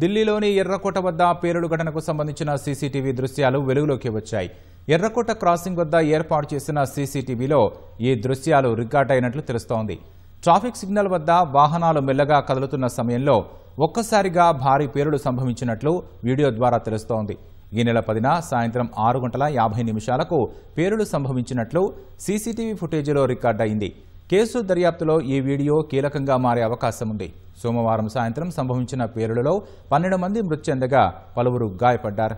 ఢిల్లీలోని ఎర్రకోట వద్ద పేలుడు ఘటనకు సంబంధించిన సీసీటీవీ దృశ్యాలు వెలుగులోకి వచ్చాయి. ఎర్రకోట క్రాసింగ్ వద్ద ఏర్పాటు చేసిన సీసీటీవీలో ఈ దృశ్యాలు రికార్డ్ అయినట్లు తెలుస్తోంది. ట్రాఫిక్ సిగ్నల్ వద్ద వాహనాలు మెల్లగా కదులుతున్న సమయంలో ఒక్కసారిగా భారీ పేలుడు సంభవించినట్లు వీడియో ద్వారా తెలుస్తోంది. ఈ నెల 10న సాయంత్రం 6:50 పేలుడు సంభవించినట్లు సీసీటీవీ ఫుటేజీలో రికార్డ్ అయింది. కేసు దర్యాప్తులో ఈ వీడియో కీలకంగా మారే అవకాశం ఉంది. సోమవారం సాయంత్రం సంభవించిన పేలుడులో 12 మంది మృతి చెందగా పలువురు గాయపడ్డారు.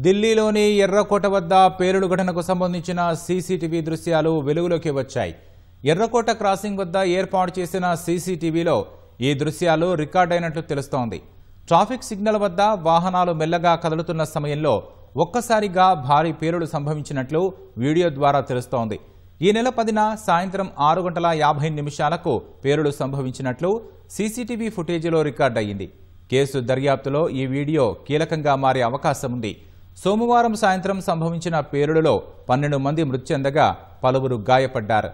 ఢిల్లీలోని ఎర్రకోట వద్ద పేలుడు ఘటనకు సంబంధించిన సీసీటీవీ దృశ్యాలు వెలుగులోకి వచ్చాయి. ఎర్రకోట క్రాసింగ్ వద్ద ఏర్పాటు చేసిన సీసీటీవీలో ఈ దృశ్యాలు రికార్డ్ అయినట్లు తెలుస్తోంది. ట్రాఫిక్ సిగ్నల్ వద్ద వాహనాలు మెల్లగా కదులుతున్న సమయంలో ఒక్కసారిగా భారీ పేలుడు సంభవించినట్లు వీడియో ద్వారా తెలుస్తోంది. ఈ నెల 10న సాయంత్రం 6:50 పేలుడు సంభవించినట్లు సీసీటీవీ ఫుటేజీలో రికార్డ్ అయ్యింది. కేసు దర్యాప్తులో ఈ వీడియో కీలకంగా మారే అవకాశం ఉంది. సోమవారం సాయంత్రం సంభవించిన పేలుడులో 12 మంది మృతి చెందగా పలువురు గాయపడ్డారు.